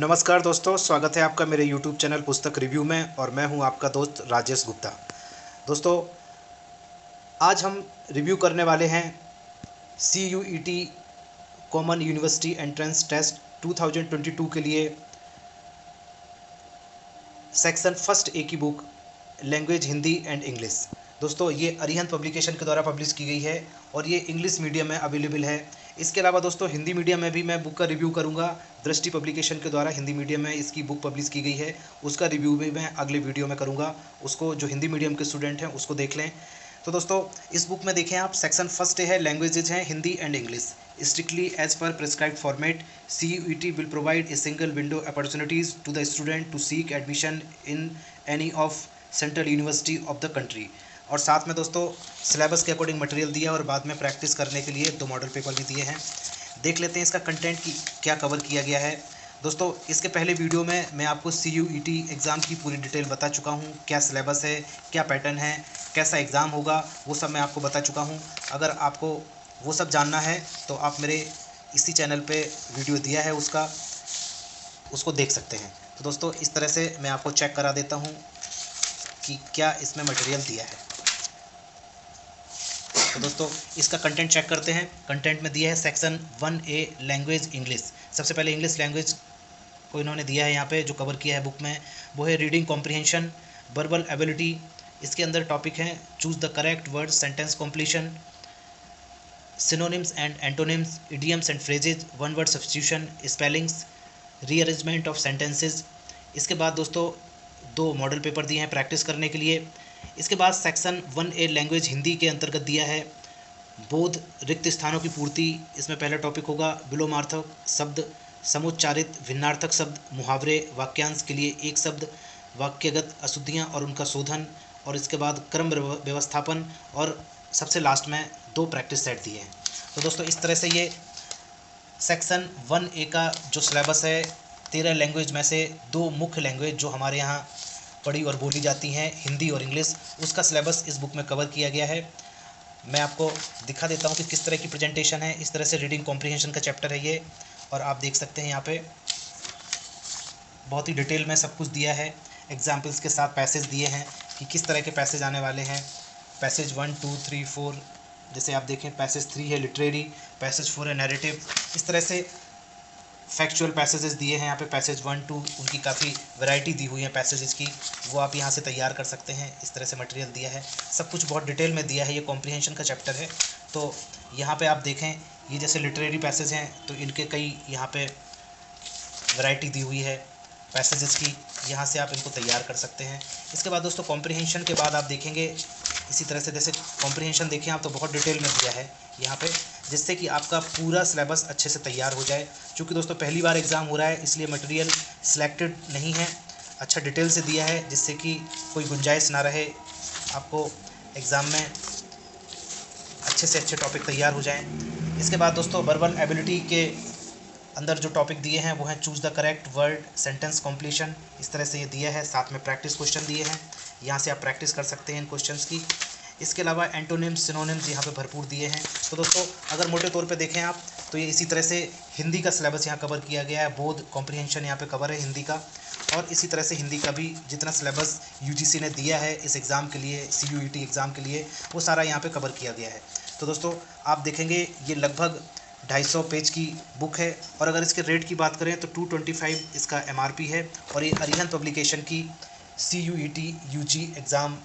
नमस्कार दोस्तों, स्वागत है आपका मेरे YouTube चैनल पुस्तक रिव्यू में और मैं हूं आपका दोस्त राजेश गुप्ता। दोस्तों, आज हम रिव्यू करने वाले हैं CUET common university entrance test 2022 के लिए सेक्शन फर्स्ट ए की book language Hindi and English. दोस्तों, ये अरिहंत पब्लिकेशन के द्वारा पब्लिश की गई है और ये इंग्लिश मीडियम में अवेलेबल है। इसके अलावा दोस्तों हिंदी मीडियम में भी मैं बुक का रिव्यू करूंगा। दृष्टि पब्लिकेशन के द्वारा हिंदी मीडियम में इसकी बुक पब्लिश की गई है, उसका रिव्यू भी मैं अगले वीडियो में करूंगा। उसको जो हिंदी मीडियम के स्टूडेंट हैं उसको देख लें। तो दोस्तों, इस बुक में देखें आप, सेक्शन फर्स्ट है लैंग्वेजेज हैं Hindi and English. Strictly as per prescribed format, CUET will provide a single window opportunities to the student to seek admission in any of central university of the country। और साथ में दोस्तों syllabus के according material दिया और बाद में practice करने के लिए 2 मॉडल पेपर भी दिए हैं। देख लेते हैं इसका कंटेंट की क्या कवर किया गया है। दोस्तों, इसके पहले वीडियो में मैं आपको CUET एग्ज़ाम की पूरी डिटेल बता चुका हूँ। क्या सिलेबस है, क्या पैटर्न है, कैसा एग्ज़ाम होगा, वो सब मैं आपको बता चुका हूँ। अगर आपको वो सब जानना है तो आप मेरे इसी चैनल पे वीडियो दिया है उसको देख सकते हैं। तो दोस्तों, इस तरह से मैं आपको चेक करा देता हूँ कि क्या इसमें मटेरियल दिया है। तो दोस्तों, इसका कंटेंट चेक करते हैं। कंटेंट में दिया है सेक्शन 1A लैंग्वेज इंग्लिश। सबसे पहले इंग्लिश लैंग्वेज को इन्होंने दिया है यहाँ पे, जो कवर किया है बुक में वो है रीडिंग कॉम्प्रिहेंशन, वर्बल एबिलिटी। इसके अंदर टॉपिक हैं choose the correct word, sentence completion, synonyms and antonyms, idioms and phrases, one word substitution, spellings, rearrangement of sentences. इसके बाद दोस्तों 2 मॉडल पेपर दिए हैं प्रैक्टिस करने के लिए। इसके बाद सेक्शन 1A लैंग्वेज हिंदी के अंतर्गत दिया है बोध रिक्त स्थानों की पूर्ति। इसमें पहला टॉपिक होगा विलोमार्थक शब्द, समुच्चारित भिन्नार्थक शब्द, मुहावरे, वाक्यांश के लिए एक शब्द, वाक्यगत अशुद्धियाँ और उनका शोधन, और इसके बाद क्रम व्यवस्थापन, और सबसे लास्ट में 2 प्रैक्टिस सेट दिए हैं। तो दोस्तों, इस तरह से ये सेक्शन 1A का जो सिलेबस है 13 लैंग्वेज में से 2 मुख्य लैंग्वेज जो हमारे यहाँ पढ़ी और बोली जाती हैं, हिंदी और इंग्लिश, उसका सिलेबस इस बुक में कवर किया गया है। मैं आपको दिखा देता हूँ कि किस तरह की प्रेजेंटेशन है। इस तरह से रीडिंग कॉम्प्रिहेंशन का चैप्टर है ये, और आप देख सकते हैं यहाँ पे बहुत ही डिटेल में सब कुछ दिया है। एग्जाम्पल्स के साथ पैसेज दिए हैं कि किस तरह के पैसेज आने वाले हैं। पैसेज 1, 2, 3, 4, जैसे आप देखें पैसेज 3 है लिटरेरी, पैसेज 4 है नैरेटिव। इस तरह से फैक्चुअल पैसेजेस दिए हैं यहाँ पे। पैसेज 1, 2 उनकी काफ़ी वैरायटी दी हुई है पैसेजेस की, वो आप यहाँ से तैयार कर सकते हैं। इस तरह से मटेरियल दिया है, सब कुछ बहुत डिटेल में दिया है। ये कॉम्प्रिहेंशन का चैप्टर है। तो यहाँ पे आप देखें, ये जैसे लिटरेरी पैसेज हैं तो इनके कई यहाँ पे वैरायटी दी हुई है पैसेजेस की, यहाँ से आप इनको तैयार कर सकते हैं। इसके बाद दोस्तों कॉम्प्रिहेंशन के बाद आप देखेंगे इसी तरह से, जैसे कॉम्प्रिहेंशन देखें आप तो बहुत डिटेल में दिया है यहाँ पे, जिससे कि आपका पूरा सिलेबस अच्छे से तैयार हो जाए। क्योंकि दोस्तों पहली बार एग्ज़ाम हो रहा है, इसलिए मटेरियल सिलेक्टेड नहीं है, अच्छा डिटेल से दिया है, जिससे कि कोई गुंजाइश ना रहे, आपको एग्ज़ाम में अच्छे से अच्छे टॉपिक तैयार हो जाएँ। इसके बाद दोस्तों वर्बल एबिलिटी के अंदर जो टॉपिक दिए हैं वो हैं choose the correct word, sentence completion. इस तरह से ये दिया है, साथ में प्रैक्टिस क्वेश्चन दिए हैं, यहाँ से आप प्रैक्टिस कर सकते हैं इन क्वेश्चंस की। इसके अलावा एंटोनिम्स, सिनोनिम्स यहाँ पे भरपूर दिए हैं। तो दोस्तों अगर मोटे तौर पे देखें आप तो ये इसी तरह से हिंदी का सिलेबस यहाँ कवर किया गया है। बोध कॉम्प्रिहेंशन यहाँ पे कवर है हिंदी का, और इसी तरह से हिंदी का भी जितना सिलेबस UGC ने दिया है इस एग्ज़ाम के लिए, CUET एग्ज़ाम के लिए, वो सारा यहाँ पे कवर किया गया है। तो दोस्तों आप देखेंगे ये लगभग 250 पेज की बुक है, और अगर इसके रेट की बात करें तो 225 इसका MRP है। और ये अरिहंत पब्लिकेशन की CUET UG exam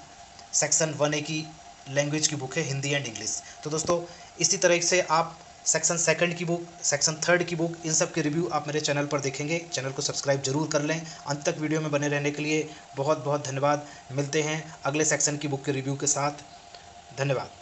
section 1A की लैंग्वेज की बुक है, हिंदी एंड इंग्लिश। तो दोस्तों इसी तरह से आप सेक्शन 2nd की बुक, सेक्शन 3rd की बुक, इन सब के रिव्यू आप मेरे चैनल पर देखेंगे। चैनल को सब्सक्राइब जरूर कर लें। अंत तक वीडियो में बने रहने के लिए बहुत बहुत धन्यवाद। मिलते हैं अगले सेक्शन की बुक के रिव्यू के साथ। धन्यवाद।